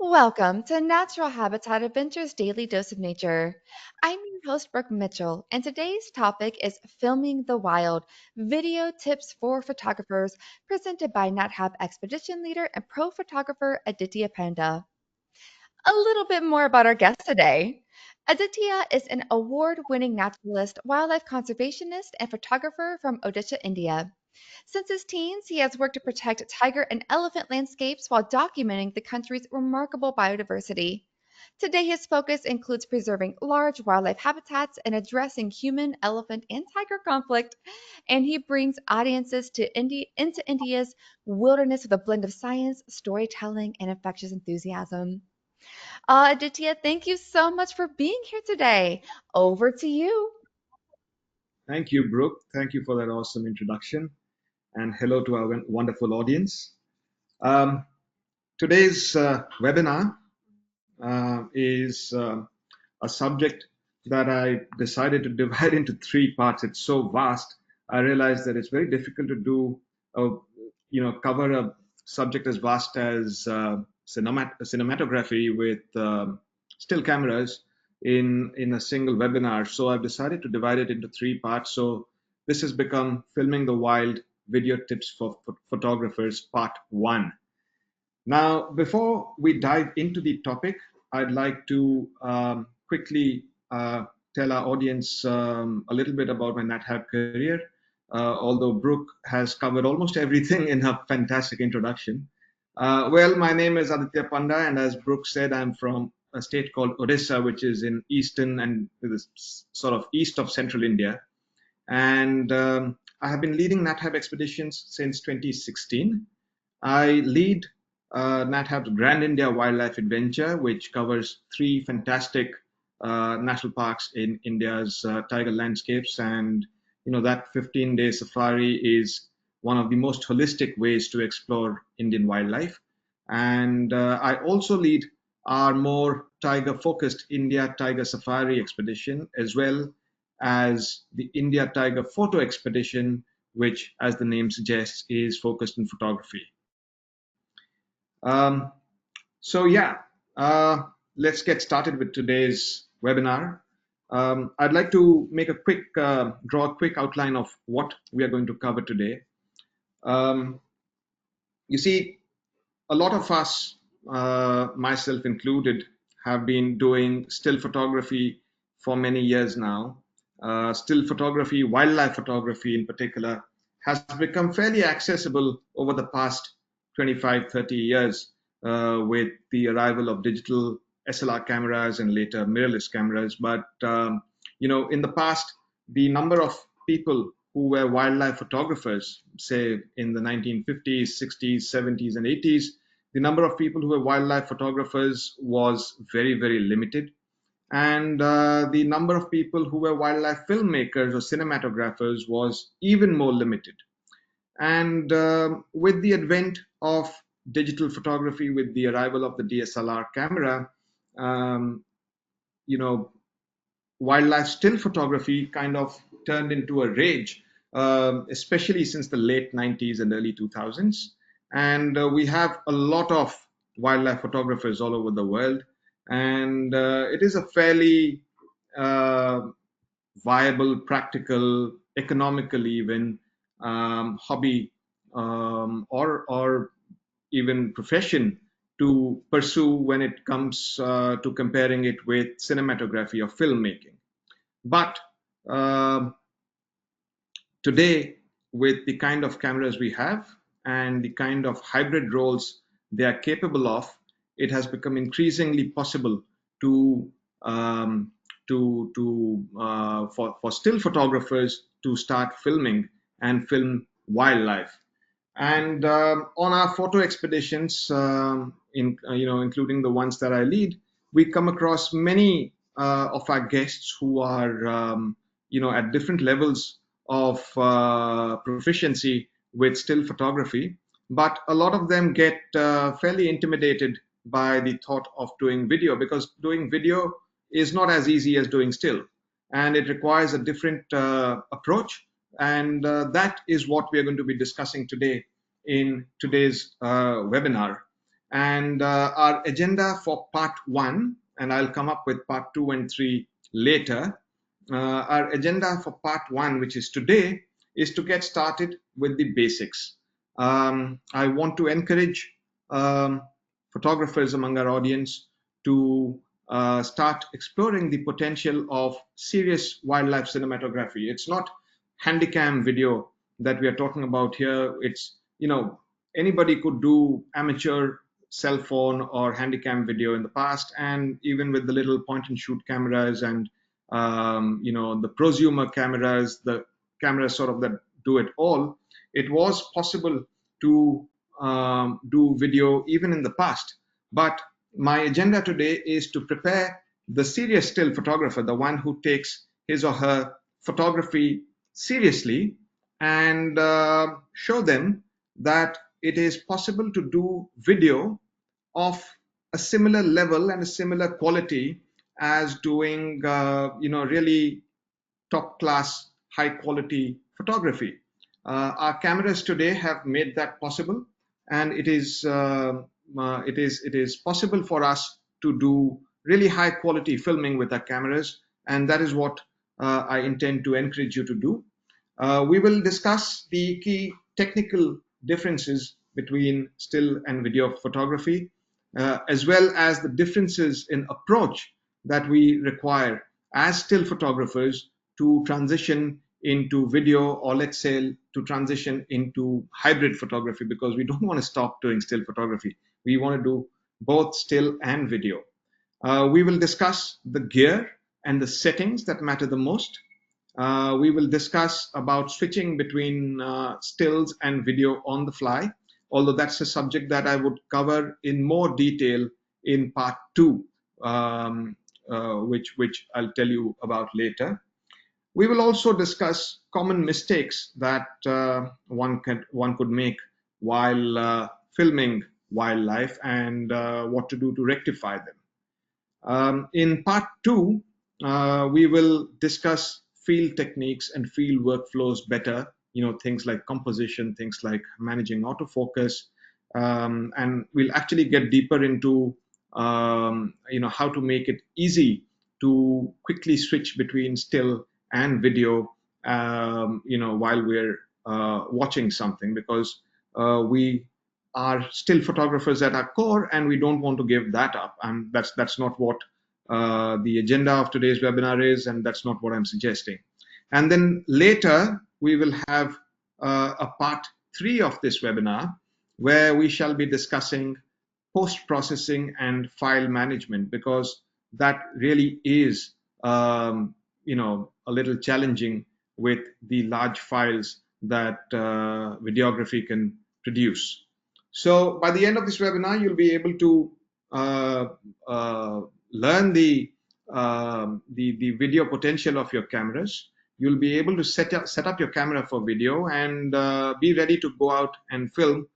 Welcome to Natural Habitat Adventures Daily Dose of Nature. I'm your host, Brooke Mitchell, and today's topic is Filming the Wild Video Tips for Photographers, presented by NatHab Expedition Leader and Pro Photographer Aditya Panda. A little bit more about our guest today. Aditya is an award winning naturalist, wildlife conservationist, and photographer from Odisha, India. Since his teens, he has worked to protect tiger and elephant landscapes while documenting the country's remarkable biodiversity. Today, his focus includes preserving large wildlife habitats and addressing human, elephant, and tiger conflict. And he brings audiences into India's wilderness with a blend of science, storytelling, and infectious enthusiasm. Aditya, thank you so much for being here today. Over to you. Thank you, Brooke. Thank you for that awesome introduction. And hello to our wonderful audience. Um, Today's webinar is a subject that I decided to divide into three parts. It's so vast. I realized that it's very difficult to cover a subject as vast as cinematography with still cameras in a single webinar. So I've decided to divide it into three parts. So this has become Filming the Wild Video Tips for Photographers Part 1. Now, before we dive into the topic, I'd like to quickly tell our audience a little bit about my NatHab career. Although Brooke has covered almost everything in her fantastic introduction. Well, my name is Aditya Panda, and as Brooke said, I'm from a state called Odisha, which is in eastern and sort of east of central India. And I have been leading NatHab expeditions since 2016. I lead NatHab's Grand India Wildlife Adventure, which covers three fantastic national parks in India's tiger landscapes. And, that 15-day safari is one of the most holistic ways to explore Indian wildlife. And I also lead our more tiger-focused India Tiger Safari expedition, as well as the India Tiger Photo Expedition, which, as the name suggests, is focused in photography. Um, so yeah, let's get started with today's webinar. I'd like to make a draw a quick outline of what we are going to cover today. Um, you see, a lot of us, myself included, have been doing still photography for many years now. Still photography, wildlife photography in particular, has become fairly accessible over the past 25, 30 years with the arrival of digital SLR cameras and later mirrorless cameras. But, in the past, the number of people who were wildlife photographers, say in the 1950s, 60s, 70s, and 80s, the number of people who were wildlife photographers was very, very limited. And the number of people who were wildlife filmmakers or cinematographers was even more limited. And with the advent of digital photography, with the arrival of the DSLR camera, um, you know, wildlife still photography kind of turned into a rage, especially since the late 90s and early 2000s. And we have a lot of wildlife photographers all over the world. And it is a fairly uh, viable, practical, economical even hobby or even profession to pursue when it comes to comparing it with cinematography or filmmaking. But uh, today, with the kind of cameras we have and the kind of hybrid roles they are capable of, it has become increasingly possible to for still photographers to start filming and film wildlife. And on our photo expeditions, including the ones that I lead, we come across many of our guests who are at different levels of proficiency with still photography, but a lot of them get fairly intimidated by the thought of doing video, because doing video is not as easy as doing still, and it requires a different approach. And that is what we are going to be discussing today in today's webinar. And our agenda for part one, and I'll come up with part two and three later. Our agenda for part one, which is today, is to get started with the basics. I want to encourage um, photographers among our audience to start exploring the potential of serious wildlife cinematography. It's not handycam video that we are talking about here. It's, anybody could do amateur cell phone or handycam video in the past, and even with the little point and shoot cameras and the prosumer cameras, the cameras sort of that do it all, it was possible to do video even in the past. But my agenda today is to prepare the serious still photographer, the one who takes his or her photography seriously, and show them that it is possible to do video of a similar level and a similar quality as doing really top class high quality photography. Our cameras today have made that possible, and it is possible for us to do really high quality filming with our cameras, and that is what I intend to encourage you to do. We will discuss the key technical differences between still and video photography, as well as the differences in approach that we require as still photographers to transition into video, or let's say to transition into hybrid photography, because we don't want to stop doing still photography. We want to do both still and video. We will discuss the gear and the settings that matter the most. We will discuss about switching between stills and video on the fly, although that's a subject that I would cover in more detail in part two, which I'll tell you about later. We will also discuss common mistakes that one could make while filming wildlife, and what to do to rectify them. In part two, we will discuss field techniques and field workflows better. Things like composition, things like managing autofocus, and we'll actually get deeper into how to make it easy to quickly switch between still and video, while we're watching something, because we are still photographers at our core, and we don't want to give that up. And that's not what the agenda of today's webinar is, and that's not what I'm suggesting. And then later we will have a part three of this webinar, where we shall be discussing post-processing and file management, because that really is a little challenging with the large files that videography can produce. So by the end of this webinar, you'll be able to uh, learn the video potential of your cameras. You'll be able to set up your camera for video, and be ready to go out and film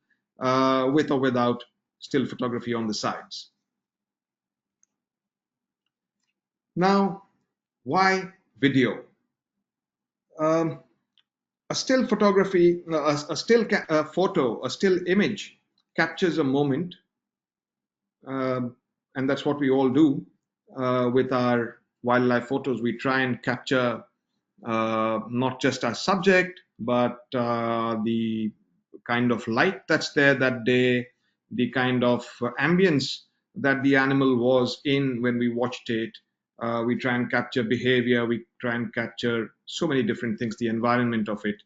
with or without still photography on the sides. Now, why video? Um, a still photography, a still photo, a still image captures a moment, um, and that's what we all do with our wildlife photos. We try and capture not just our subject, but the kind of light that's there that day, the kind of ambience that the animal was in when we watched it. We try and capture behavior, we try and capture so many different things, the environment of it.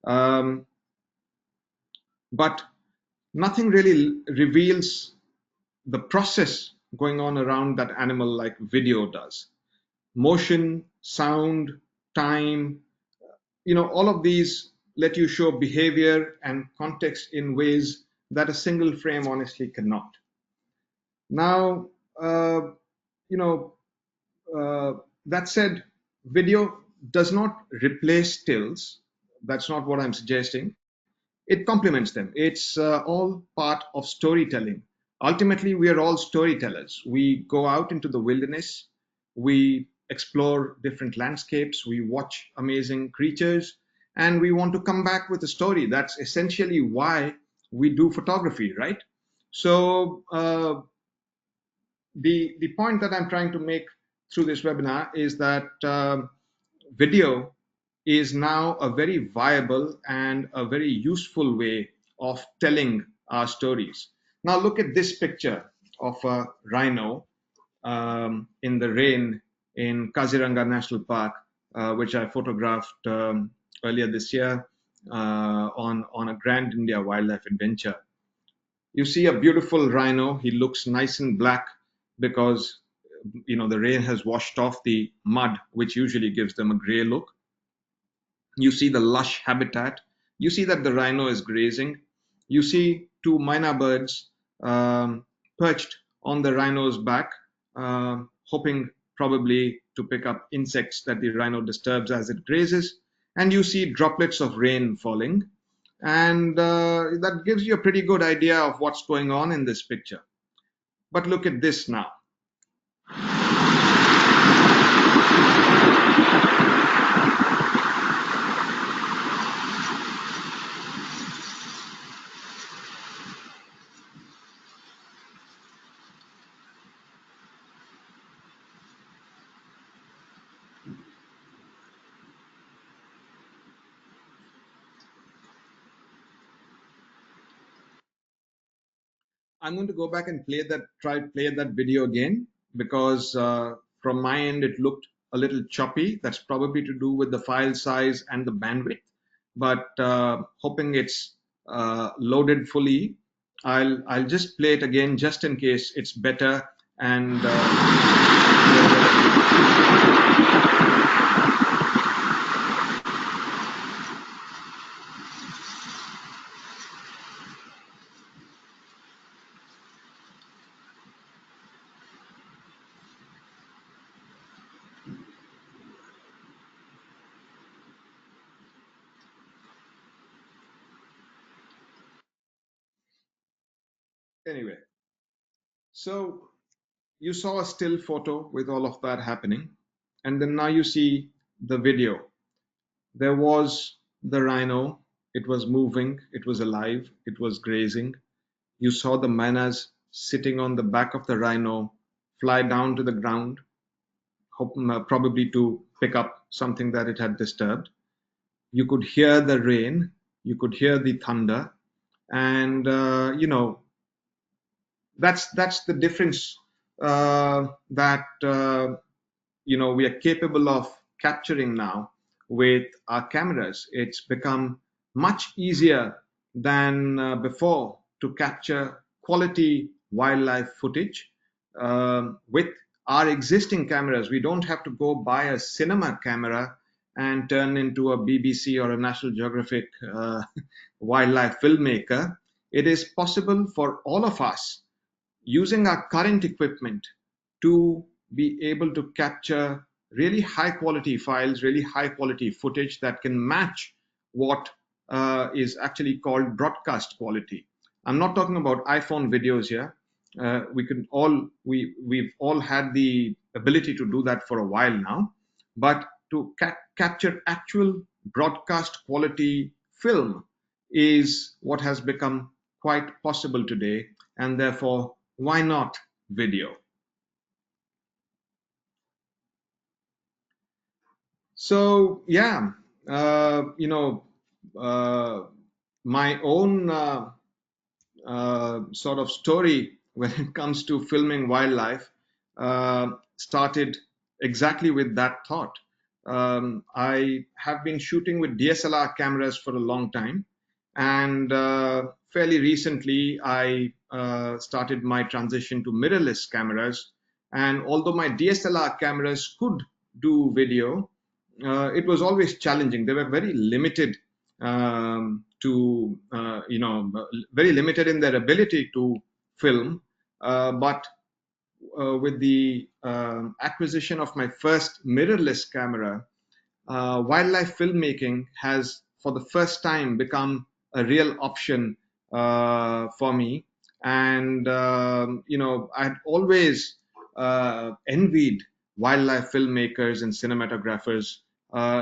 Um, but nothing really reveals the process going on around that animal like video does. Motion, sound, time, all of these let you show behavior and context in ways that a single frame honestly cannot. Now, you know, uh, that said, video does not replace stills. That's not what I'm suggesting. It complements them. It's all part of storytelling. Ultimately, we are all storytellers. We go out into the wilderness, we explore different landscapes, we watch amazing creatures, and we want to come back with a story. That's essentially why we do photography, right? So the point that I'm trying to make through this webinar is that video is now a very viable and a very useful way of telling our stories. Now look at this picture of a rhino in the rain in Kaziranga National Park, which I photographed earlier this year on a Grand India wildlife adventure. You see a beautiful rhino. He looks nice and black because the rain has washed off the mud, which usually gives them a gray look. You see the lush habitat. You see that the rhino is grazing. You see two myna birds perched on the rhino's back, hoping probably to pick up insects that the rhino disturbs as it grazes. And you see droplets of rain falling. And that gives you a pretty good idea of what's going on in this picture. But look at this now. I'm going to go back and play that video again because from my end it looked a little choppy. That's probably to do with the file size and the bandwidth. But hoping it's loaded fully, I'll just play it again just in case it's better and anyway. So you saw a still photo with all of that happening, and then now you see the video. There was the rhino. It was moving, it was alive, it was grazing. You saw the mynas sitting on the back of the rhino fly down to the ground, probably to pick up something that it had disturbed. You could hear the rain, you could hear the thunder, and that's the difference that we are capable of capturing now with our cameras. It's become much easier than before to capture quality wildlife footage with our existing cameras. We don't have to go buy a cinema camera and turn into a BBC or a National Geographic wildlife filmmaker. It is possible for all of us using our current equipment to be able to capture really high quality files, really high quality footage that can match what is actually called broadcast quality. I'm not talking about iPhone videos here. We've all had the ability to do that for a while now, but to capture actual broadcast quality film is what has become quite possible today, and therefore, why not video? So yeah, uh, my own sort of story when it comes to filming wildlife started exactly with that thought. I have been shooting with DSLR cameras for a long time, and fairly recently I started my transition to mirrorless cameras. And although my DSLR cameras could do video, it was always challenging. They were very limited very limited in their ability to film. But with the acquisition of my first mirrorless camera, wildlife filmmaking has, for the first time, become a real option for me. And I had always envied wildlife filmmakers and cinematographers.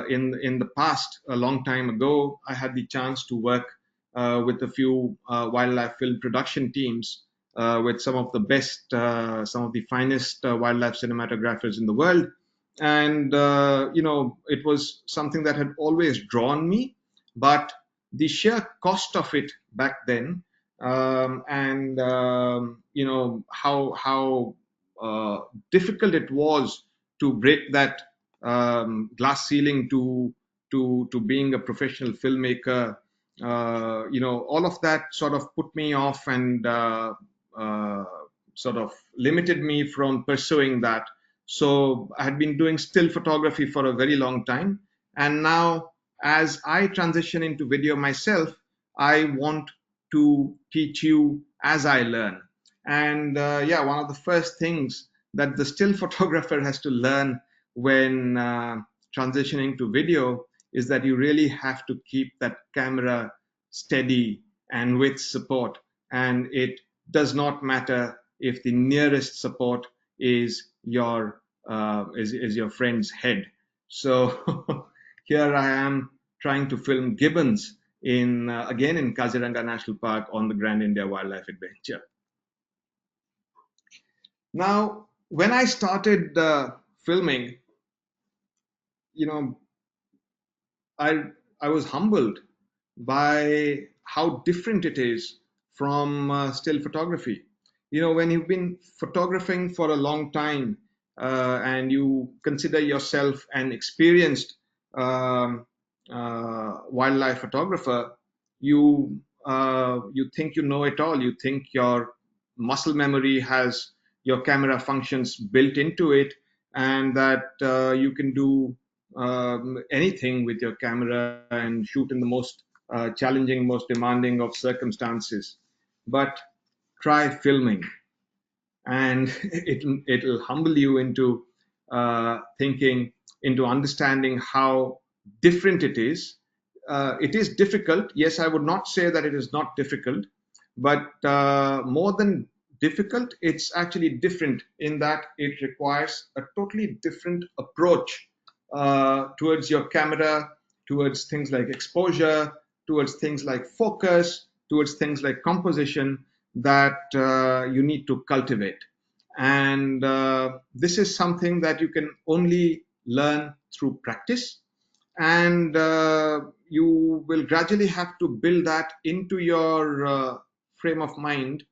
In the past, a long time ago, I had the chance to work with a few wildlife film production teams, with some of the best, some of the finest wildlife cinematographers in the world. And, it was something that had always drawn me, but the sheer cost of it back then, and, how difficult it was to break that glass ceiling to being a professional filmmaker. All of that sort of put me off and uh, sort of limited me from pursuing that. So I had been doing still photography for a very long time. And now, as I transition into video myself, I want to teach you as I learn. And yeah, one of the first things that the still photographer has to learn when transitioning to video is that you really have to keep that camera steady and with support. And it does not matter if the nearest support is is your friend's head. So here I am trying to film gibbons in again in Kaziranga National Park on the Grand India Wildlife Adventure. Now, when I started filming, you know, I I was humbled by how different it is from still photography. When you've been photographing for a long time and you consider yourself an experienced um, wildlife photographer, you think you know it all. You think your muscle memory has your camera functions built into it, and that you can do anything with your camera and shoot in the most challenging, most demanding of circumstances. But try filming, and it'll humble you into thinking, into understanding how different it is. It is difficult. Yes, I would not say that it is not difficult, but more than difficult, it's actually different in that it requires a totally different approach towards your camera, towards things like exposure, towards things like focus, towards things like composition that you need to cultivate. And this is something that you can only learn through practice. And you will gradually have to build that into your frame of mind,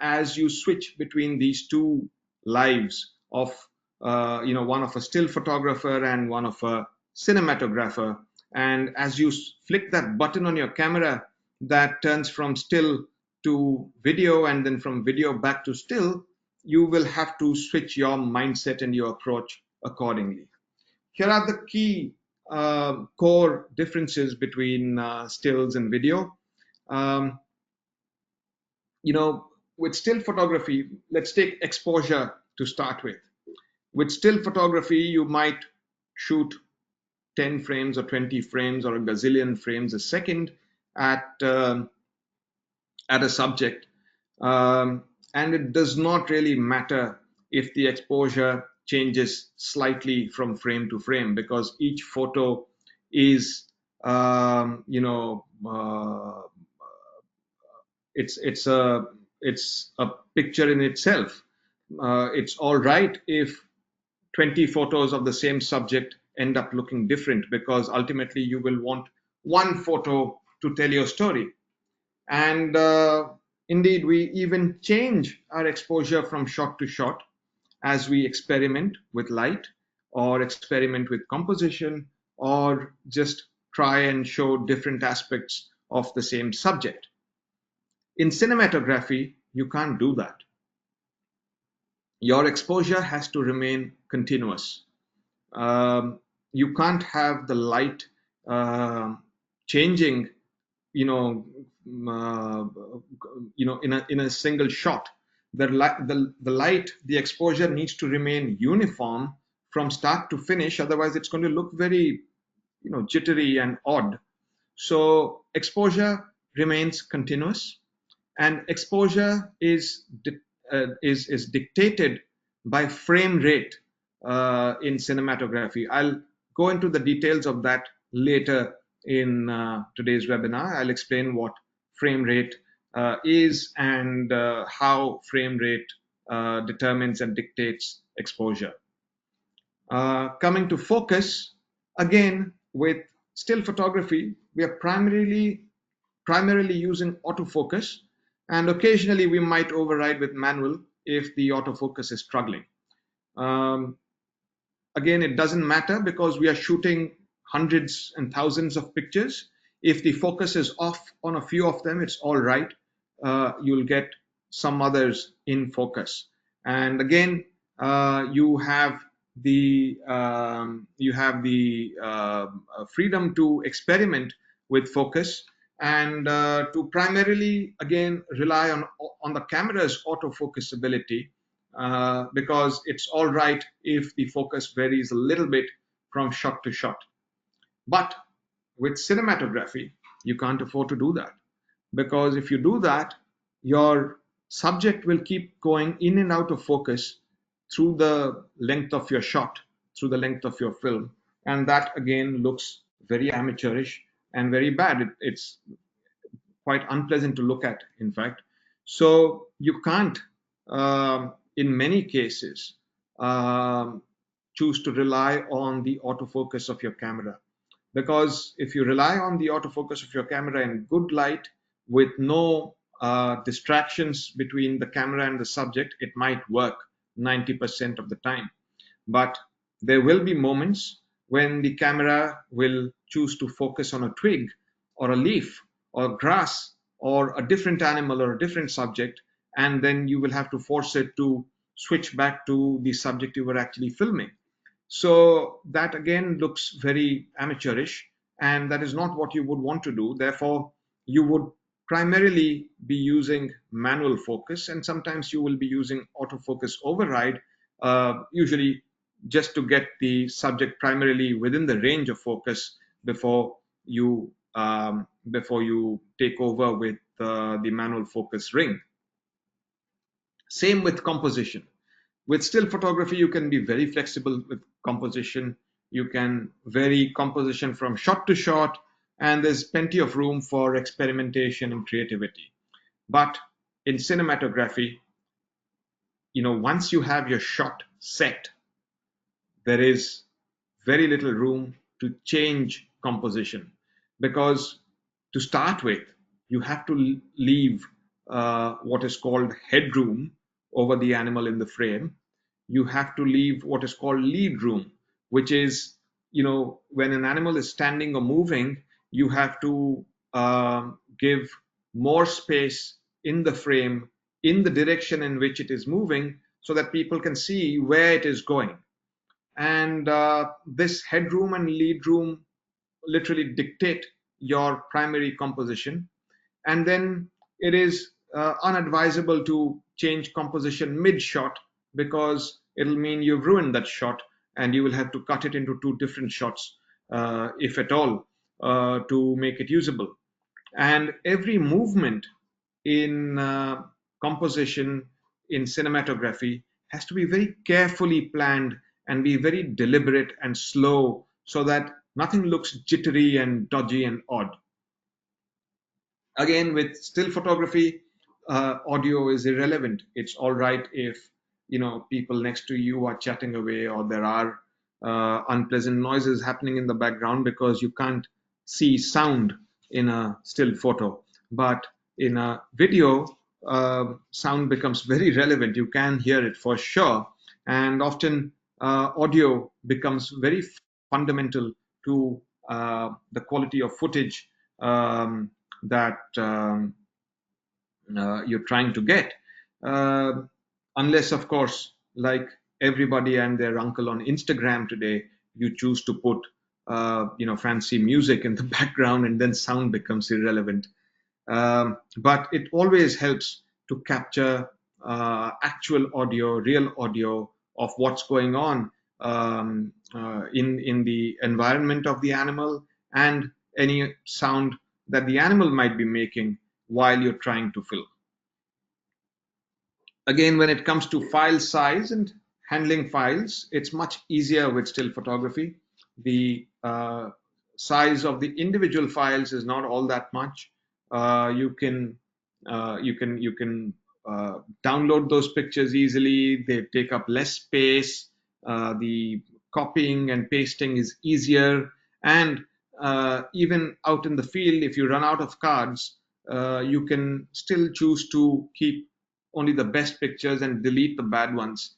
as you switch between these two lives of, one of a still photographer and one of a cinematographer. And as you flick that button on your camera that turns from still to video and then from video back to still, you will have to switch your mindset and your approach accordingly. Here are the key core differences between stills and video. Um, with still photography, let's take exposure to start with. With still photography, you might shoot 10 frames or 20 frames or a gazillion frames a second at at a subject. And it does not really matter if the exposure changes slightly from frame to frame, because each photo is, it's a picture in itself. It's all right if 20 photos of the same subject end up looking different, because ultimately you will want one photo to tell your story. And indeed, we even change our exposure from shot to shot as we experiment with light or experiment with composition or just try and show different aspects of the same subject. In cinematography, you can't do that. Your exposure has to remain continuous. Um, you can't have the light changing, you know, uh, in a single shot. The light, the exposure needs to remain uniform from start to finish. Otherwise, it's going to look very, jittery and odd. So exposure remains continuous, and exposure is dictated by frame rate in cinematography. I'll go into the details of that later in today's webinar. I'll explain what frame rate is, and how frame rate determines and dictates exposure. Coming to focus, again, with still photography, we are primarily using autofocus, and occasionally we might override with manual if the autofocus is struggling. Um, Again, it doesn't matter because we are shooting hundreds and thousands of pictures. If the focus is off on a few of them, it's all right. You'll get some others in focus. And again, you have the freedom to experiment with focus, and to primarily again rely on the camera's autofocus ability, because it's all right if the focus varies a little bit from shot to shot. But with cinematography, you can't afford to do that, because if you do that, your subject will keep going in and out of focus through the length of your shot, through the length of your film. And that again looks very amateurish and very bad. It's quite unpleasant to look at, in fact. So you can't, in many cases, um, choose to rely on the autofocus of your camera. Because if you rely on the autofocus of your camera in good light with no distractions between the camera and the subject, it might work 90% of the time. But there will be moments when the camera will choose to focus on a twig or a leaf or grass or a different animal or a different subject, and then you will have to force it to switch back to the subject you were actually filming. So that again looks very amateurish, and that is not what you would want to do. Therefore, you would primarily be using manual focus, and sometimes you will be using autofocus override, usually just to get the subject primarily within the range of focus before you take over with the manual focus ring. Same with composition. With still photography, you can be very flexible with composition. You can vary composition from shot to shot, and there's plenty of room for experimentation and creativity. But in cinematography, once you have your shot set, there is very little room to change composition, because to start with, you have to leave what is called headroom over the animal in the frame. You have to leave what is called lead room, which is, when an animal is standing or moving, you have to give more space in the frame in the direction in which it is moving, so that people can see where it is going. And this headroom and lead room literally dictate your primary composition. And then it is unadvisable to change composition mid shot, because it'll mean you've ruined that shot, and you will have to cut it into two different shots, if at all, to make it usable. And every movement in composition in cinematography has to be very carefully planned and be very deliberate and slow, so that nothing looks jittery and dodgy and odd. Again, with still photography, audio is irrelevant. It's all right if people next to you are chatting away, or there are unpleasant noises happening in the background, because you can't see sound in a still photo. But in a video, sound becomes very relevant. You can hear it for sure, and often audio becomes very fundamental to the quality of footage that you're trying to get. Uh, Unless, of course, like everybody and their uncle on Instagram today, you choose to put fancy music in the background, and then sound becomes irrelevant. But it always helps to capture actual audio, real audio of what's going on in the environment of the animal, and any sound that the animal might be making while you're trying to film. Again, when it comes to file size and handling files, it's much easier with still photography. The size of the individual files is not all that much. You can You can download those pictures easily. They take up less space. The copying and pasting is easier. And even out in the field, if you run out of cards, you can still choose to keep only the best pictures and delete the bad ones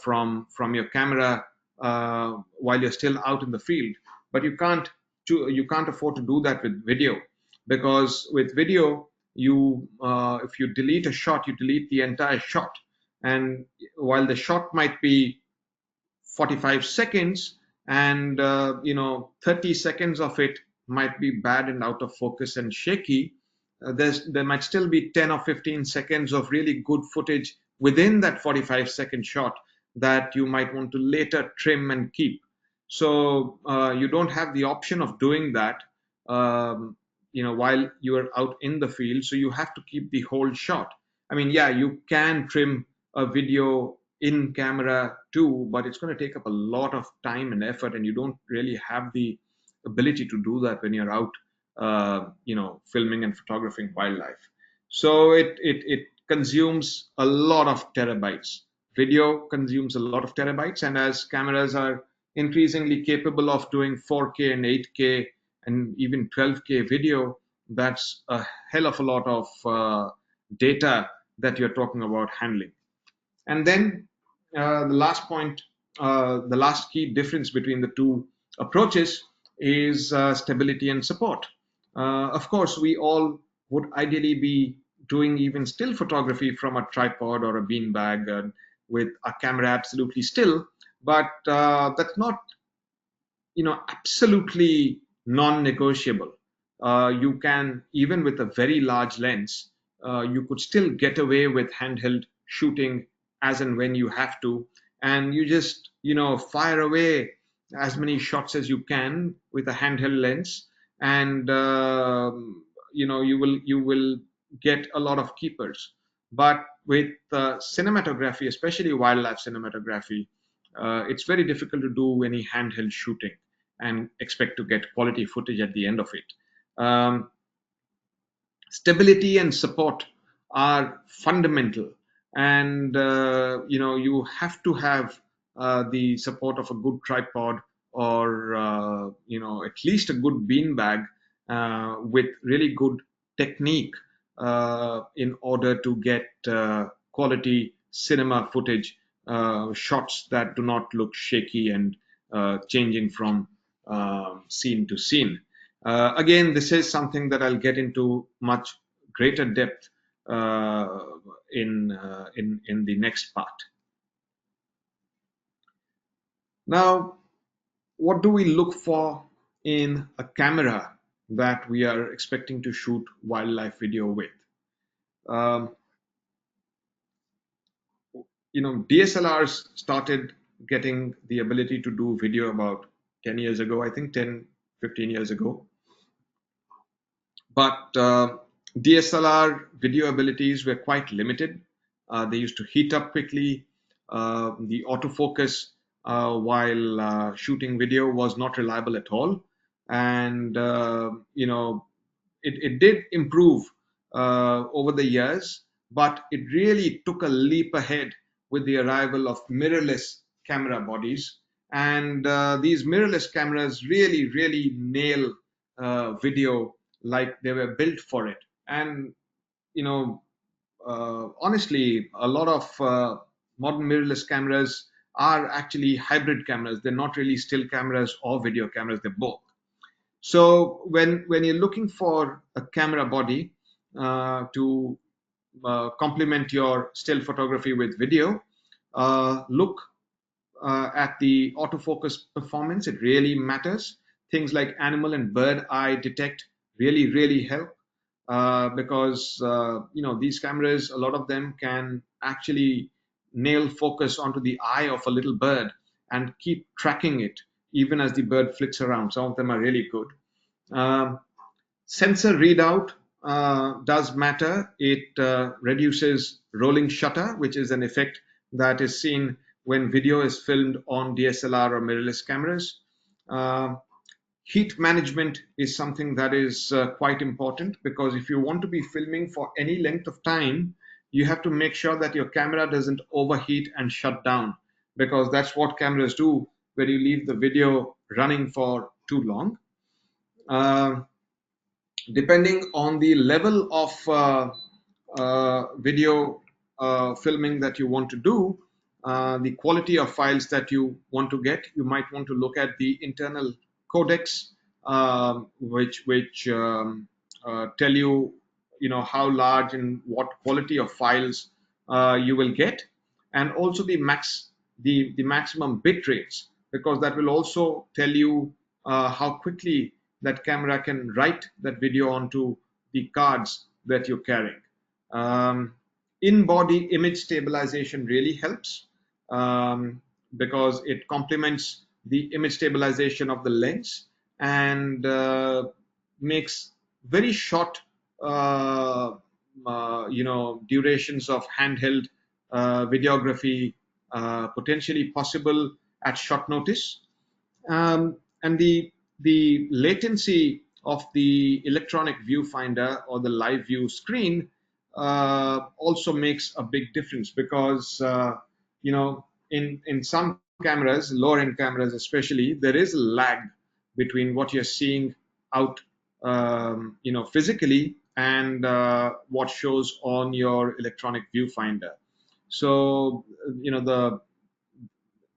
from your camera while you're still out in the field. But you can't afford to do that with video, because with video, you if you delete a shot, you delete the entire shot. And while the shot might be 45 seconds, and 30 seconds of it might be bad and out of focus and shaky, there might still be 10 or 15 seconds of really good footage within that 45-second shot that you might want to later trim and keep. So you don't have the option of doing that while you are out in the field, so you have to keep the whole shot. I mean, yeah, you can trim a video in camera too, but it's going to take up a lot of time and effort, and you don't really have the ability to do that when you're out, filming and photographing wildlife. So it consumes a lot of terabytes. Video consumes a lot of terabytes, and as cameras are increasingly capable of doing 4K and 8K and even 12K video, that's a hell of a lot of data that you're talking about handling. And then the last point, the last key difference between the two approaches is stability and support. Of course, we all would ideally be doing even still photography from a tripod or a beanbag with a camera absolutely still, but that's not absolutely non-negotiable. You can, even with a very large lens, you could still get away with handheld shooting as and when you have to, and you just fire away as many shots as you can with a handheld lens, and you will get a lot of keepers. But with cinematography, especially wildlife cinematography, it's very difficult to do any handheld shooting and expect to get quality footage at the end of it. Um, Stability and support are fundamental, and you have to have the support of a good tripod, or at least a good beanbag with really good technique in order to get quality cinema footage, shots that do not look shaky and changing from scene to scene. Again, this is something that I'll get into much greater depth in the next part. Now, what do we look for in a camera that we are expecting to shoot wildlife video with? Um, DSLRs started getting the ability to do video about 10 years ago, I think 10, 15 years ago. But DSLR video abilities were quite limited. They used to heat up quickly. The autofocus while shooting video was not reliable at all. And, it did improve over the years, but it really took a leap ahead with the arrival of mirrorless camera bodies. And these mirrorless cameras really, really nail video like they were built for it. And honestly, a lot of modern mirrorless cameras are actually hybrid cameras. They're not really still cameras or video cameras. They're both. So when you're looking for a camera body to complement your still photography with video, look at the autofocus performance. It really matters. Things like animal and bird eye detect really, really help because these cameras, a lot of them can actually nail focus onto the eye of a little bird and keep tracking it even as the bird flicks around. Some of them are really good. Um, Sensor readout does matter. It reduces rolling shutter, which is an effect that is seen when video is filmed on DSLR or mirrorless cameras. Uh, Heat management is something that is quite important, because if you want to be filming for any length of time, you have to make sure that your camera doesn't overheat and shut down, because that's what cameras do when you leave the video running for too long. Uh, Depending on the level of video filming that you want to do, the quality of files that you want to get, you might want to look at the internal codecs, which tell you, how large and what quality of files you will get, and also the maximum bit rates, because that will also tell you how quickly that camera can write that video onto the cards that you're carrying. Um, In-body image stabilization really helps, because it complements the image stabilization of the lens, and makes very short, durations of handheld videography potentially possible at short notice. And the latency of the electronic viewfinder or the live view screen also makes a big difference, because in some cameras, lower end cameras especially, there is a lag between what you're seeing out physically, and what shows on your electronic viewfinder. So the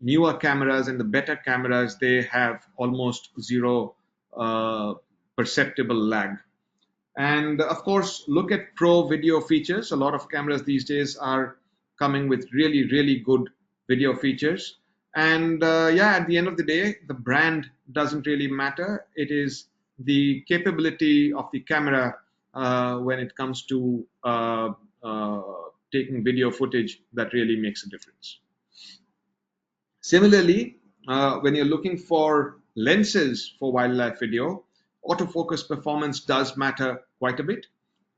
newer cameras and the better cameras, they have almost zero uh, perceptible lag. And of course, look at pro video features. A lot of cameras these days are coming with really, really good video features. And yeah, at the end of the day, the brand doesn't really matter. It is the capability of the camera when it comes to uh, taking video footage that really makes a difference. Similarly, when you're looking for lenses for wildlife video, autofocus performance does matter quite a bit,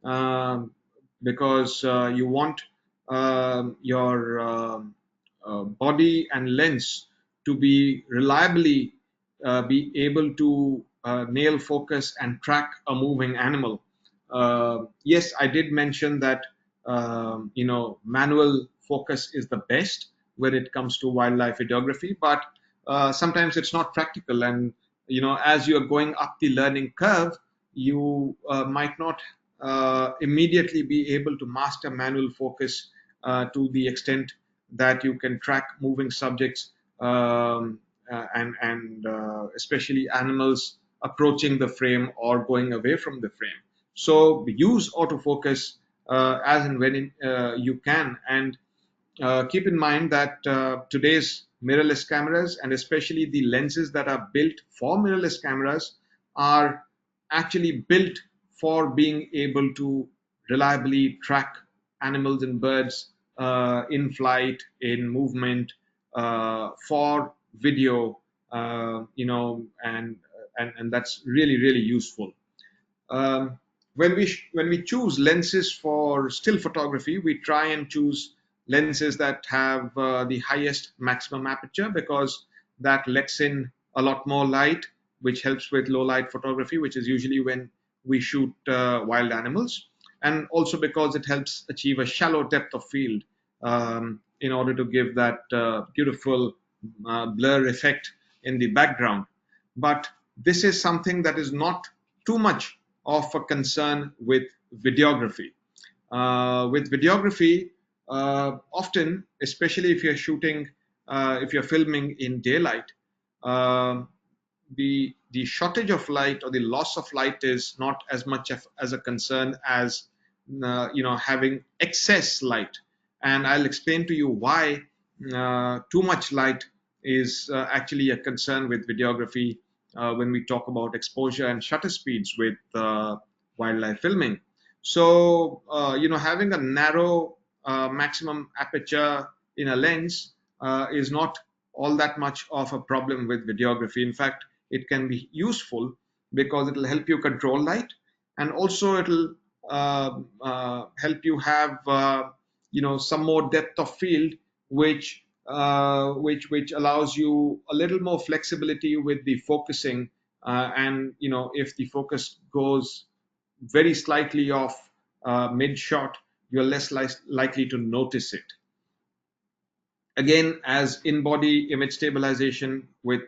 um, because you want your body and lens to be reliably be able to nail focus and track a moving animal. Yes, I did mention that manual focus is the best when it comes to wildlife videography, but sometimes it's not practical, and as you are going up the learning curve, you might not immediately be able to master manual focus to the extent that you can track moving subjects, and especially animals approaching the frame or going away from the frame. So use autofocus as and when you can, and keep in mind that today's mirrorless cameras, and especially the lenses that are built for mirrorless cameras, are actually built for being able to reliably track animals and birds in flight, in movement, for video, and that's really, really useful. Um, when we choose lenses for still photography, we try and choose lenses that have the highest maximum aperture, because that lets in a lot more light, which helps with low light photography, which is usually when we shoot wild animals, and also because it helps achieve a shallow depth of field, in order to give that beautiful blur effect in the background. But this is something that is not too much of a concern with videography. With videography, often, especially if you're shooting, if you're filming in daylight, uh, the shortage of light or the loss of light is not as much as a concern as having excess light. And I'll explain to you why too much light is actually a concern with videography when we talk about exposure and shutter speeds with wildlife filming. So having a narrow maximum aperture in a lens is not all that much of a problem with videography. In fact, it can be useful because it will help you control light, and also it'll help you have some more depth of field, which allows you a little more flexibility with the focusing and if the focus goes very slightly off mid shot, you're less likely to notice it. Again, as in-body image stabilization with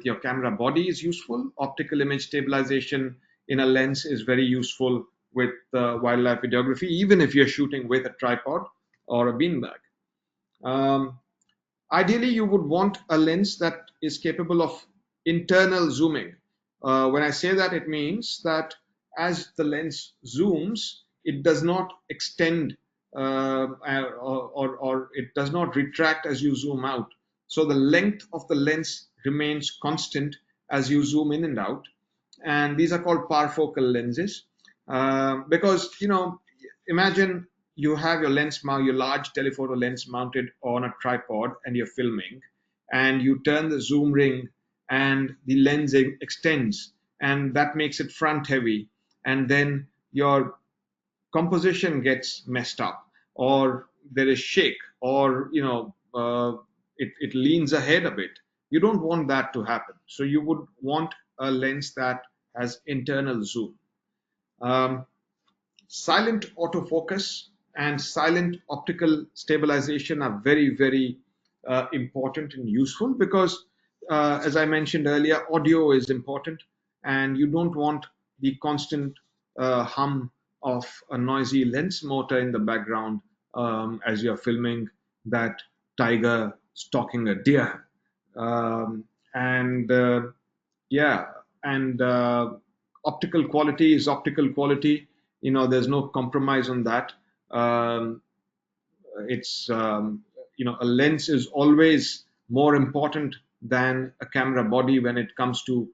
your camera body is useful, optical image stabilization in a lens is very useful with wildlife videography, even if you're shooting with a tripod or a beanbag. Um, Ideally, you would want a lens that is capable of internal zooming. When I say that, it means that as the lens zooms, it does not extend or it does not retract as you zoom out. So the length of the lens remains constant as you zoom in and out. And these are called parfocal lenses because, imagine you have your your large telephoto lens mounted on a tripod and you're filming, and you turn the zoom ring and the lens extends, and that makes it front heavy, and then your composition gets messed up, or there is shake, or it leans ahead a bit. You don't want that to happen, so you would want a lens that has internal zoom. um, Silent autofocus and silent optical stabilization are very, very important and useful because, as I mentioned earlier, audio is important, and you don't want the constant hum of a noisy lens motor in the background as you're filming that tiger stalking a deer. And Yeah, and optical quality is optical quality. There's no compromise on that. um, it's A lens is always more important than a camera body when it comes to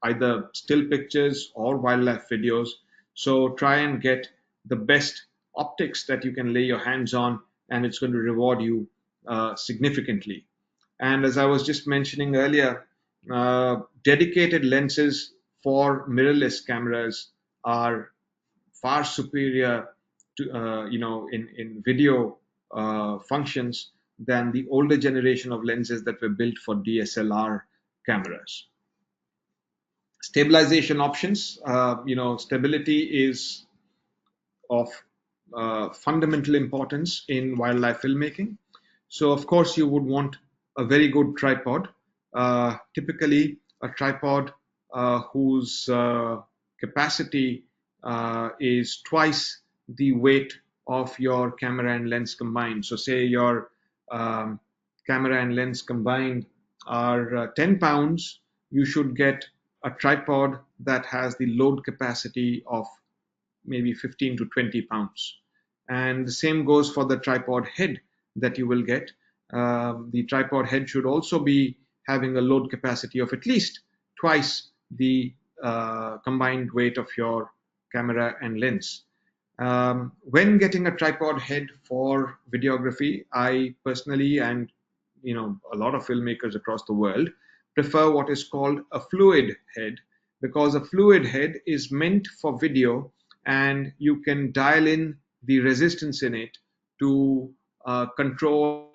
either still pictures or wildlife videos. So try and get the best optics that you can lay your hands on, and it's going to reward you significantly. And as I was just mentioning earlier, dedicated lenses for mirrorless cameras are far superior to in video functions than the older generation of lenses that were built for DSLR cameras. Stabilization options. Stability is of fundamental importance in wildlife filmmaking. So, of course, you would want a very good tripod, typically a tripod whose capacity is twice the weight of your camera and lens combined. So, say your um, camera and lens combined are 10 pounds, you should get a tripod that has the load capacity of maybe 15 to 20 pounds. And the same goes for the tripod head that you will get. The tripod head should also be having a load capacity of at least twice the combined weight of your camera and lens. When getting a tripod head for videography, I personally, and a lot of filmmakers across the world, prefer what is called a fluid head, because a fluid head is meant for video, and you can dial in the resistance in it to control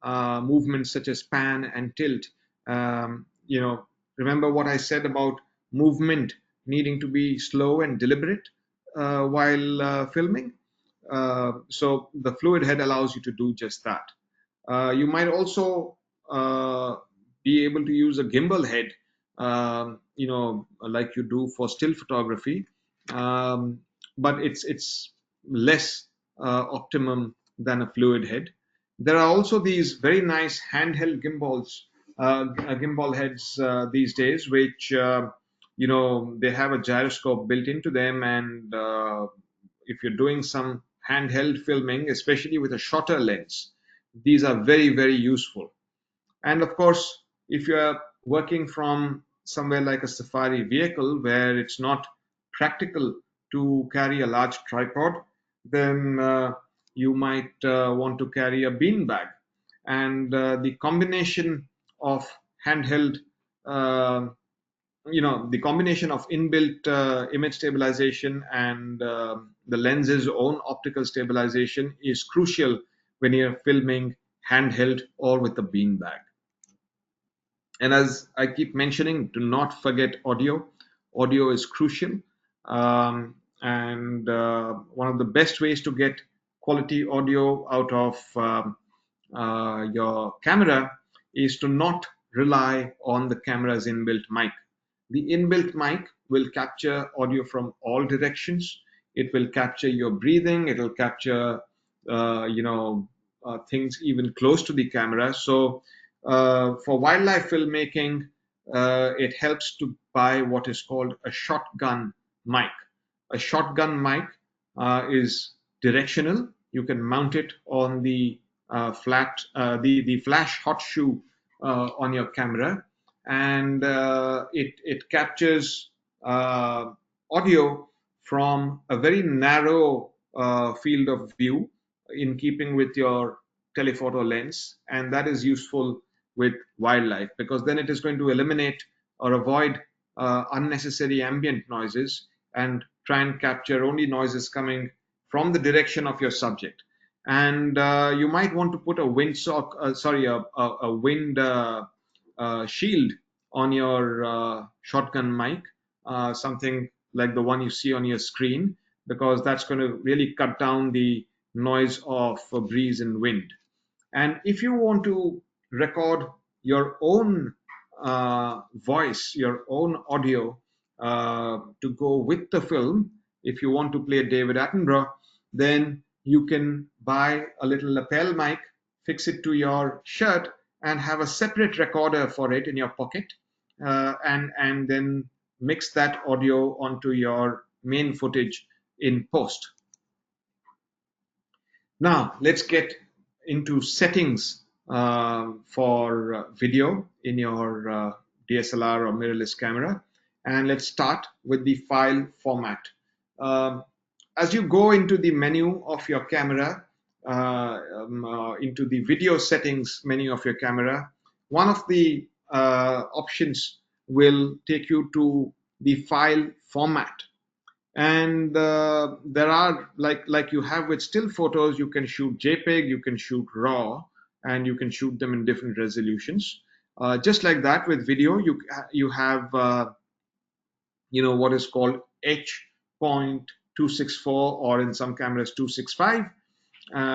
movements such as pan and tilt. Remember what I said about movement needing to be slow and deliberate while filming. So the fluid head allows you to do just that. You might also uh, be able to use a gimbal head, like you do for still photography, but it's less optimum than a fluid head. There are also these very nice handheld gimbal heads these days, which they have a gyroscope built into them, and if you're doing some handheld filming, especially with a shorter lens, these are very, very useful. And of course, if you're working from somewhere like a safari vehicle where it's not practical to carry a large tripod, then you might want to carry a bean bag. And the combination of handheld, uh, the combination of inbuilt image stabilization and the lens's own optical stabilization is crucial when you're filming handheld or with a beanbag. And as I keep mentioning, do not forget audio. Audio is crucial. And one of the best ways to get quality audio out of your camera is to not rely on the camera's inbuilt mic. The inbuilt mic will capture audio from all directions. It will capture your breathing. It will capture, things even close to the camera. So, for wildlife filmmaking, it helps to buy what is called a shotgun mic. A shotgun mic is directional. You can mount it on the flash hot shoe on your camera, and it captures audio from a very narrow field of view in keeping with your telephoto lens, and that is useful with wildlife because then it is going to eliminate or avoid unnecessary ambient noises and try and capture only noises coming from the direction of your subject. And you might want to put a wind shield on your shotgun mic, something like the one you see on your screen, because that's going to really cut down the noise of breeze and wind. And if you want to record your own voice, your own audio to go with the film, if you want to play David Attenborough, then you can buy a little lapel mic, fix it to your shirt, and have a separate recorder for it in your pocket, and then mix that audio onto your main footage in post. Now, let's get into settings for video in your DSLR or mirrorless camera. And let's start with the file format. Um, as you go into the menu of your camera, into the video settings menu of your camera, one of the options will take you to the file format. And there are, like you have with still photos, you can shoot JPEG, you can shoot RAW, and you can shoot them in different resolutions. Just like that with video, you have what is called H.264, or in some cameras 265.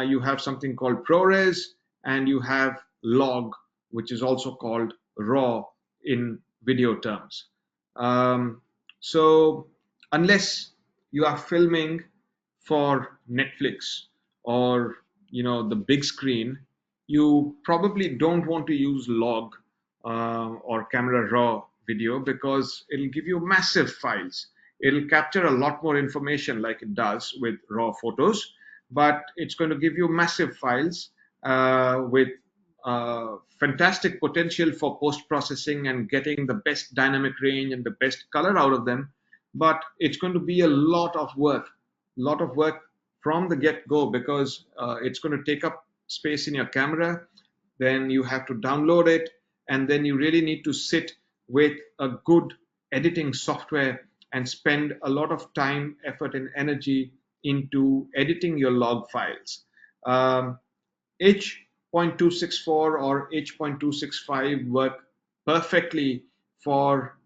You have something called ProRes, and you have log, which is also called RAW in video terms. So unless you are filming for Netflix or the big screen, you probably don't want to use log or camera raw video because it'll give you massive files. It'll capture a lot more information like it does with raw photos, but it's going to give you massive files with fantastic potential for post processing and getting the best dynamic range and the best color out of them. But it's going to be a lot of work from the get go, because it's going to take up space in your camera. Then you have to download it, and then you really need to sit with a good editing software and spend a lot of time, effort, and energy into editing your log files. H.264 or H.265 work perfectly for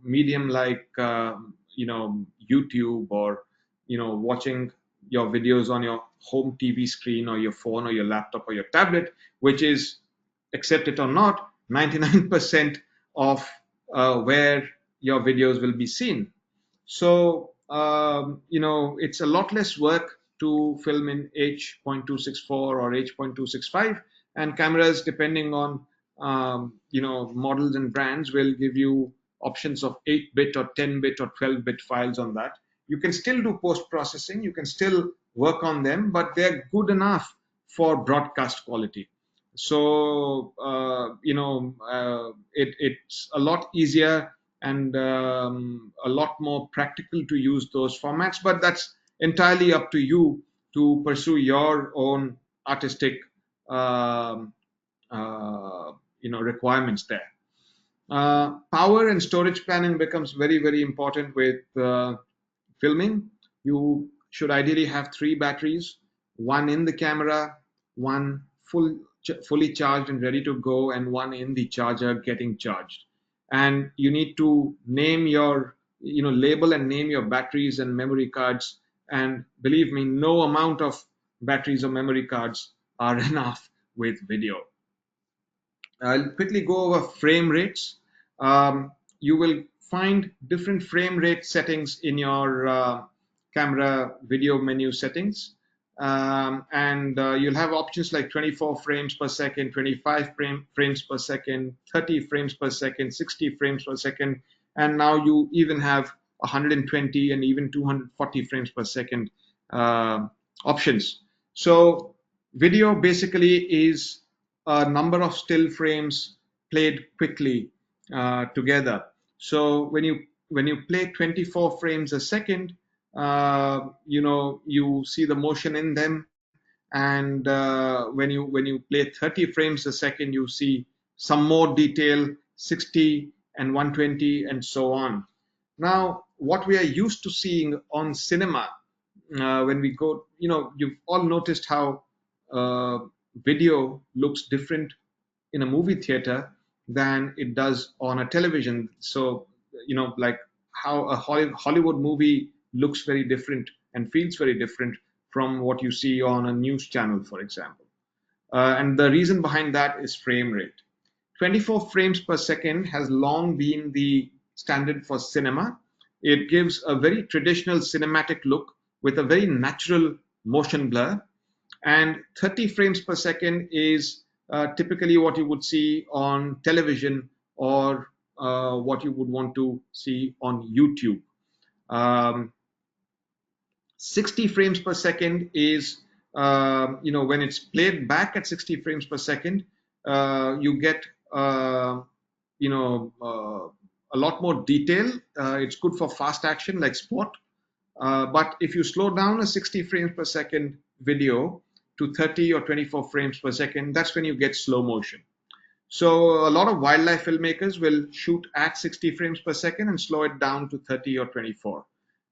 medium like YouTube, or watching your videos on your home TV screen or your phone or your laptop or your tablet, which is, accept it or not, 99% of where your videos will be seen. So, it's a lot less work to film in H.264 or H.265, and cameras, depending on, models and brands, will give you options of 8-bit or 10-bit or 12-bit files on that. You can still do post processing, you can still work on them, but they're good enough for broadcast quality. So, it's a lot easier and a lot more practical to use those formats, but that's entirely up to you to pursue your own artistic um, requirements there. Power and storage planning becomes very, very important with filming. You should ideally have three batteries, one in the camera, one full fully charged and ready to go, and one in the charger getting charged. And you need to name your, label and name your batteries and memory cards. And believe me, no amount of batteries or memory cards are enough with video. I'll quickly go over frame rates. You will find different frame rate settings in your camera video menu settings. And you'll have options like 24 frames per second, 25 frames per second, 30 frames per second, 60 frames per second, and now you even have 120 and even 240 frames per second uh, options. So video basically is a number of still frames played quickly together. So when you play 24 frames a second, you see the motion in them, and when you play 30 frames a second, you see some more detail, 60 and 120 and so on. Now, what we are used to seeing on cinema, when we go, you've all noticed how uh, video looks different in a movie theater than it does on a television. So, like how a Hollywood movie looks very different and feels very different from what you see on a news channel, for example. And the reason behind that is frame rate. 24 frames per second has long been the standard for cinema. It gives a very traditional cinematic look with a very natural motion blur. And 30 frames per second is typically what you would see on television, or what you would want to see on YouTube. Um, 60 frames per second is, when it's played back at 60 frames per second, you get, you know, uh, a lot more detail. It's good for fast action like sport. But if you slow down a 60 frames per second video to 30 or 24 frames per second, that's when you get slow motion. So a lot of wildlife filmmakers will shoot at 60 frames per second and slow it down to 30 or 24.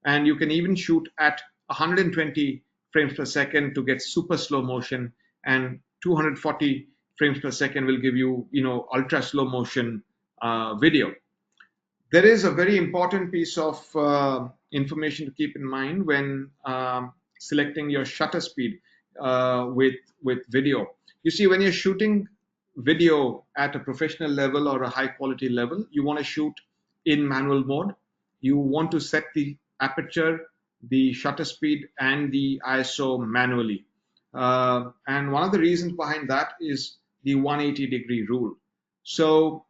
And you can even shoot at 120 frames per second to get super slow motion, and 240 frames per second will give you, ultra slow motion video. There is a very important piece of information to keep in mind when selecting your shutter speed with video. You see, when you're shooting video at a professional level or a high quality level, you want to shoot in manual mode. You want to set the aperture, the shutter speed, and the ISO manually. And one of the reasons behind that is the 180-degree rule. So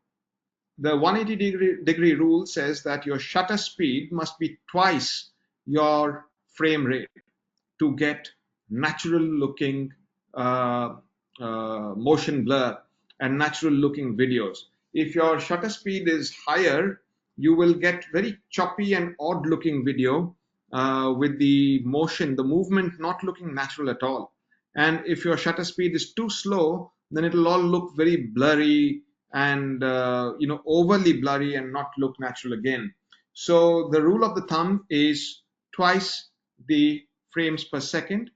the 180-degree rule says that your shutter speed must be twice your frame rate to get natural looking motion blur and natural looking videos. If your shutter speed is higher, you will get very choppy and odd looking video with the motion, the movement not looking natural at all. And if your shutter speed is too slow, then it'll all look very blurry and overly blurry and not look natural again. So the rule of the thumb is twice the frames per second,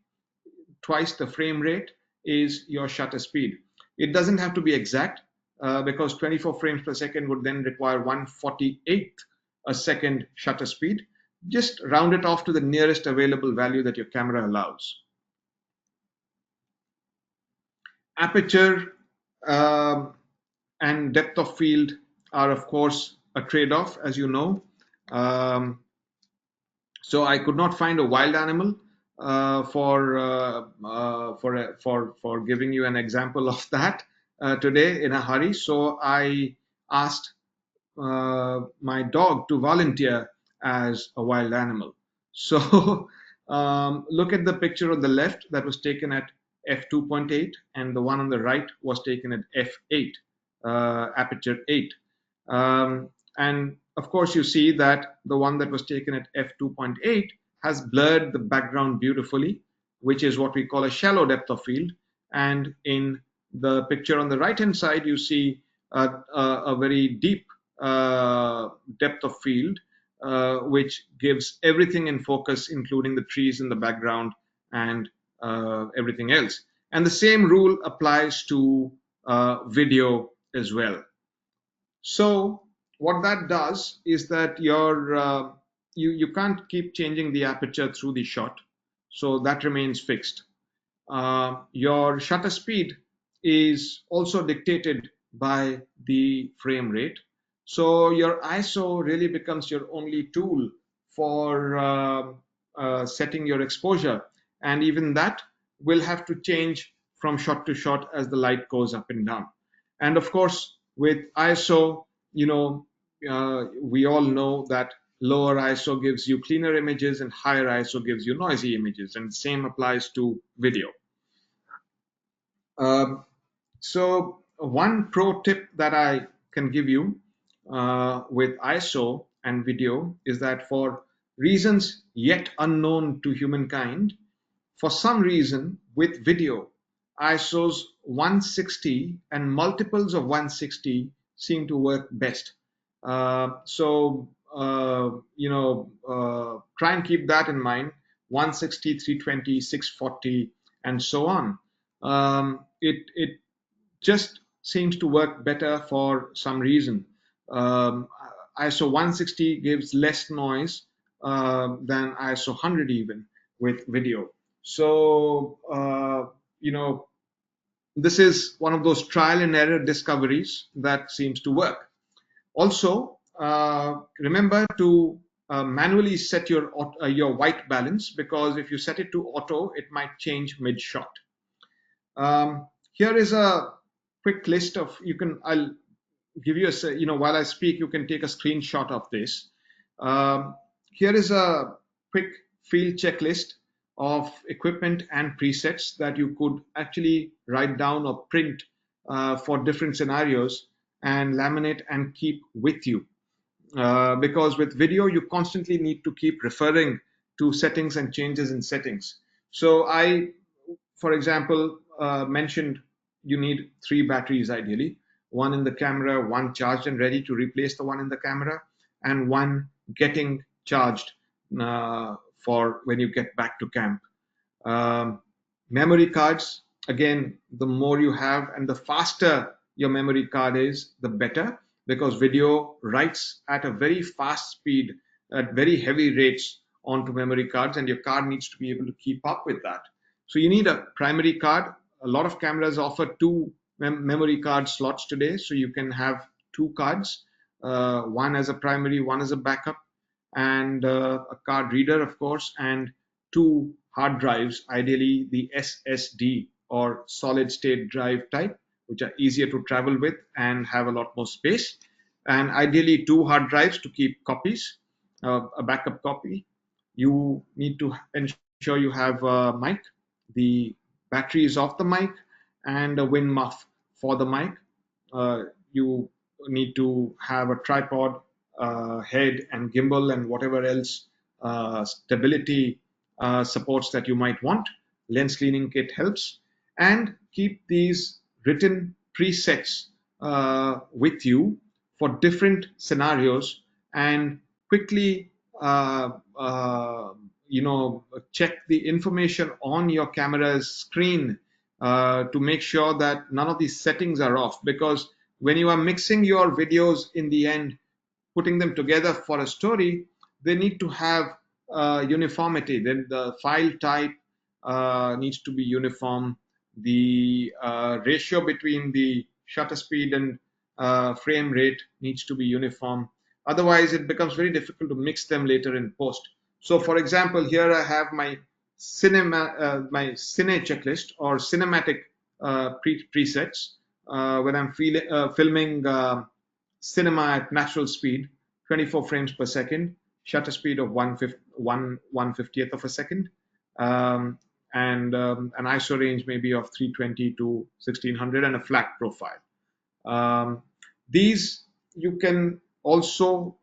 twice the frame rate is your shutter speed. It doesn't have to be exact, because 24 frames per second would then require 1/48th a second shutter speed. Just round it off to the nearest available value that your camera allows. Aperture um, and depth of field are, of course, a trade-off, as you know. Um, So I could not find a wild animal for giving you an example of that today in a hurry. So I asked my dog to volunteer as a wild animal. So look at the picture on the left that was taken at f2.8, and the one on the right was taken at f8, aperture 8. And of course, you see that the one that was taken at f2.8 has blurred the background beautifully, which is what we call a shallow depth of field. And in the picture on the right hand side, you see a very deep depth of field, which gives everything in focus, including the trees in the background and everything else. And the same rule applies to video as well. So what that does is that you can't keep changing the aperture through the shot, so that remains fixed. Your shutter speed is also dictated by the frame rate. So your ISO really becomes your only tool for setting your exposure. And even that will have to change from shot to shot as the light goes up and down. And of course, with ISO, we all know that lower ISO gives you cleaner images and higher ISO gives you noisy images. And the same applies to video. Um, so one pro tip that I can give you with ISO and video is that for reasons yet unknown to humankind, for some reason with video, ISOs 160 and multiples of 160 seem to work best. Try and keep that in mind. 160, 320, 640, and so on. It just seems to work better for some reason. Um, ISO 160 gives less noise than ISO 100 even with video. So, this is one of those trial and error discoveries that seems to work. Also, remember to manually set your white balance, because if you set it to auto, it might change mid shot. Here is a quick list of I'll give you while I speak, you can take a screenshot of this. Um, Here is a quick field checklist of equipment and presets that you could actually write down or print for different scenarios and laminate and keep with you. Because with video, you constantly need to keep referring to settings and changes in settings. So for example, mentioned you need 3 batteries ideally, one in the camera, one charged and ready to replace the one in the camera, and one getting charged for when you get back to camp. Um, Memory cards, again, the more you have and the faster your memory card is, the better, because video writes at a very fast speed, at very heavy rates onto memory cards, and your card needs to be able to keep up with that. So you need a primary card. A lot of cameras offer two memory card slots today, so you can have 2 cards, one as a primary, one as a backup, and a card reader, of course, and 2 hard drives, ideally the SSD or solid state drive type, which are easier to travel with and have a lot more space. And ideally, 2 hard drives to keep copies, a backup copy. You need to ensure you have a mic, the batteries of the mic, and a wind muff for the mic. You need to have a tripod, head, and gimbal, and whatever else stability supports that you might want. Lens cleaning kit helps. And keep these written presets with you for different scenarios, and quickly check the information on your camera's screen to make sure that none of these settings are off, because when you are mixing your videos in the end, putting them together for a story, they need to have uniformity. Then the file type needs to be uniform. The ratio between the shutter speed and frame rate needs to be uniform. Otherwise, it becomes very difficult to mix them later in post. So, for example, here I have my my cine checklist or cinematic presets when I'm filming cinema at natural speed, 24 frames per second, shutter speed of 1/50th of a second, and an ISO range maybe of 320 to 1600, and a flat profile. Um, these you can also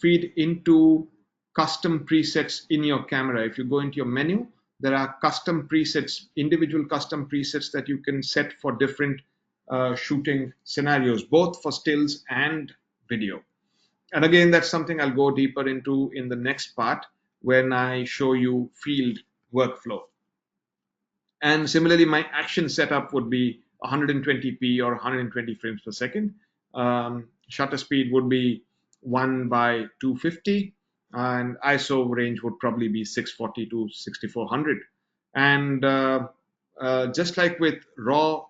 feed into custom presets in your camera. If you go into your menu, there are custom presets, individual custom presets that you can set for different shooting scenarios, both for stills and video. And again, that's something I'll go deeper into in the next part when I show you field workflow. And similarly, my action setup would be 120p or 120 frames per second. Shutter speed would be 1 by 250, and ISO range would probably be 640 to 6400. And just like with raw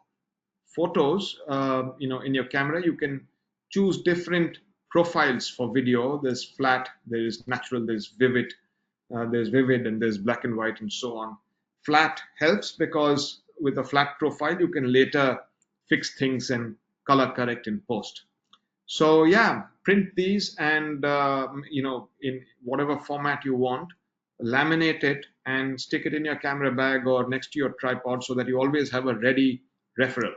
photos, in your camera, you can choose different profiles for video. There's flat, there's natural, there's vivid, and there's black and white, and so on. Flat helps because with a flat profile, you can later fix things and color correct in post. So yeah, print these and in whatever format you want, laminate it and stick it in your camera bag or next to your tripod so that you always have a ready referral.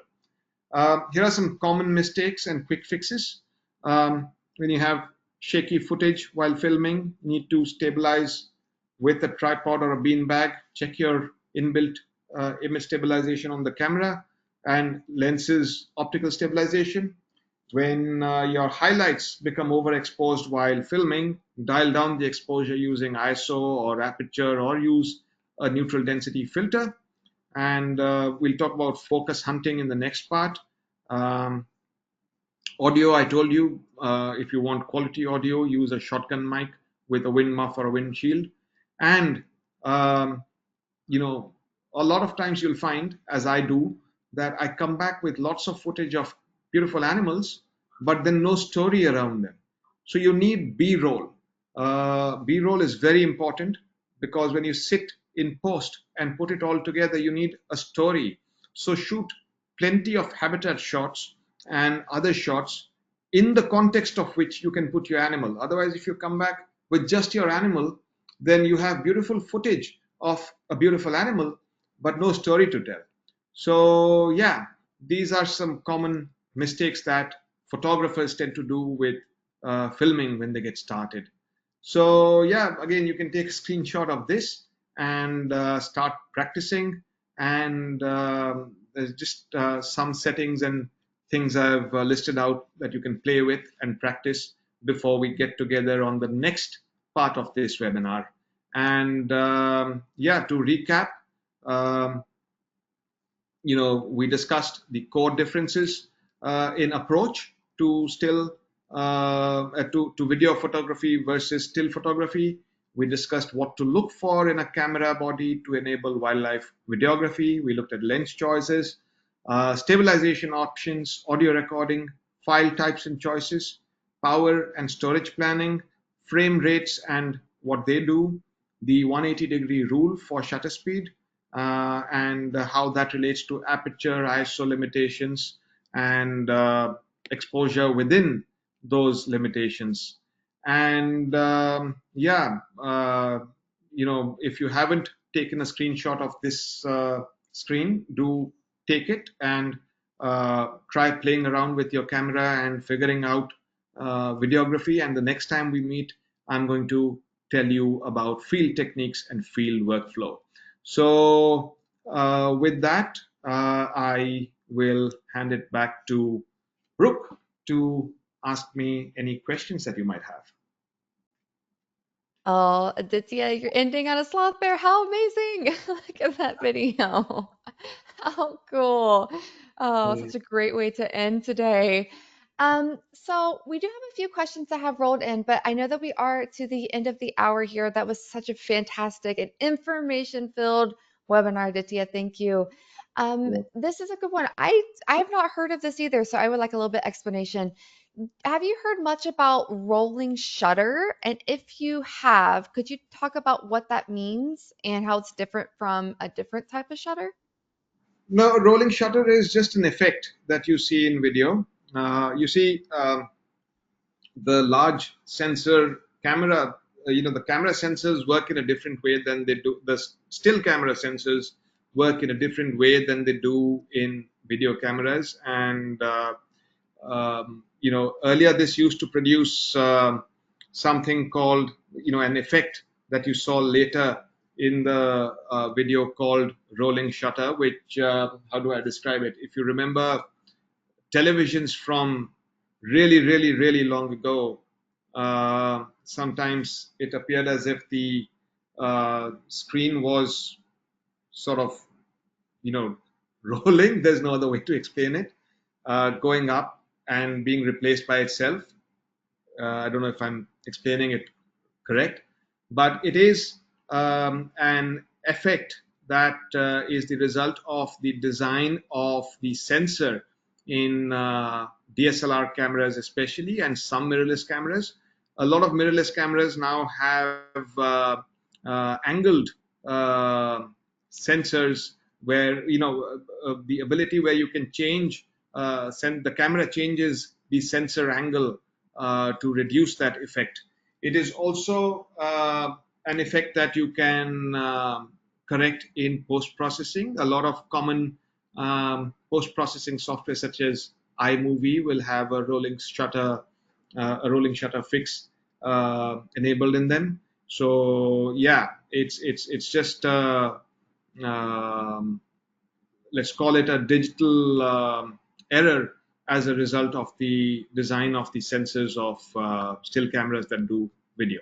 Here are some common mistakes and quick fixes. When you have shaky footage while filming, need to stabilize with a tripod or a beanbag. Check your inbuilt image stabilization on the camera and lenses optical stabilization. When your highlights become overexposed while filming, dial down the exposure using ISO or aperture or use a neutral density filter. And we'll talk about focus hunting in the next part. Um, Audio, I told you, if you want quality audio, use a shotgun mic with a wind muff or a windshield. And um, you know, a lot of times you'll find, as I do, that I come back with lots of footage of beautiful animals, but then no story around them. So you need B-roll. B-roll is very important because when you sit in post and put it all together, you need a story. So shoot plenty of habitat shots and other shots in the context of which you can put your animal. Otherwise, if you come back with just your animal, then you have beautiful footage of a beautiful animal, but no story to tell. So, yeah, these are some common mistakes that photographers tend to do with filming when they get started. So, yeah, again, you can take a screenshot of this and start practicing. And there's just some settings and things I've listed out that you can play with and practice before we get together on the next part of this webinar. And yeah, to recap, um, we discussed the core differences in approach to to video photography versus still photography. We discussed what to look for in a camera body to enable wildlife videography. We looked at lens choices, stabilization options, audio recording, file types and choices, power and storage planning, frame rates and what they do, the 180-degree rule for shutter speed, and how that relates to aperture, ISO limitations, and exposure within those limitations. And yeah, if you haven't taken a screenshot of this screen, do take it and try playing around with your camera and figuring out videography. And the next time we meet, I'm going to tell you about field techniques and field workflow. So, with that, I will hand it back to Brooke to ask me any questions that you might have. Oh, Aditya, you're ending on a sloth bear. How amazing! Look at that video. How cool. Oh, such a great way to end today. So we do have a few questions that have rolled in, but I know that we are to the end of the hour here. That was such a fantastic and information-filled webinar, Aditya. Thank you. This is a good one. I have not heard of this either, so I would like a little bit explanation. Have you heard much about rolling shutter? And if you have, could you talk about what that means and how it's different from a different type of shutter? No, rolling shutter is just an effect that you see in video. You see, the large sensor camera, the camera sensors work in a different way than they do. The still camera sensors work in a different way than they do in video cameras. And earlier this used to produce something called, an effect that you saw later in the video called rolling shutter, which, how do I describe it? If you remember televisions from really, really, really long ago, sometimes it appeared as if the screen was sort of you know, rolling. There's no other way to explain it. Going up and being replaced by itself. I don't know if I'm explaining it correct, but it is an effect that is the result of the design of the sensor in DSLR cameras, especially, and some mirrorless cameras. A lot of mirrorless cameras now have angled uh, sensors where the ability where you can change the camera changes the sensor angle to reduce that effect. It is also an effect that you can correct in post processing. A lot of common post processing software, such as iMovie, will have a rolling shutter fix enabled in them. So yeah, it's just um, let's call it a digital error as a result of the design of the sensors of still cameras that do video.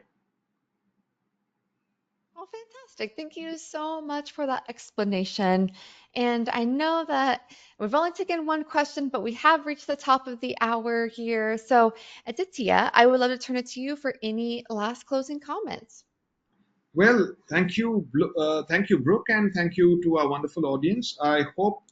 Oh, fantastic. Thank you so much for that explanation. And I know that we've only taken one question, but we have reached the top of the hour here. So, Aditya, I would love to turn it to you for any last closing comments. Well, thank you, Brooke, and thank you to our wonderful audience. I hope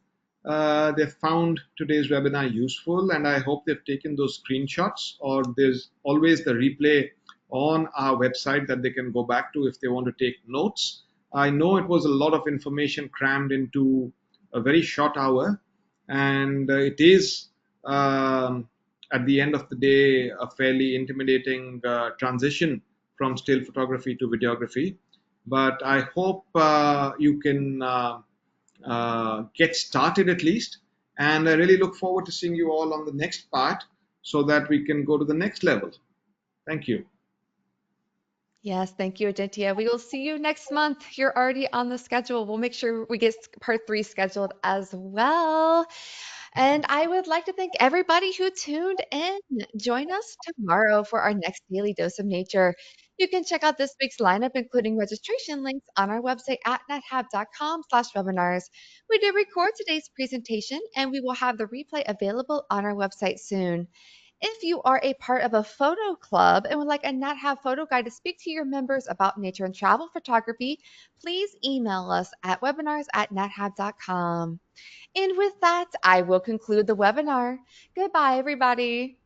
they found today's webinar useful, and I hope they've taken those screenshots. Or there's always the replay on our website that they can go back to if they want to take notes. I know it was a lot of information crammed into a very short hour, and it is at the end of the day a fairly intimidating transition from still photography to videography. But I hope you can get started at least. And I really look forward to seeing you all on the next part so that we can go to the next level. Thank you. Yes, thank you, Aditya. We will see you next month. You're already on the schedule. We'll make sure we get part three scheduled as well. And I would like to thank everybody who tuned in. Join us tomorrow for our next daily dose of nature. You can check out this week's lineup, including registration links, on our website at nethab.com/webinars. We did record today's presentation, and we will have the replay available on our website soon. If you are a part of a photo club and would like a Nat Have photo guide to speak to your members about nature and travel photography, please email us at webinars@nathab.com. And with that, I will conclude the webinar. Goodbye, everybody.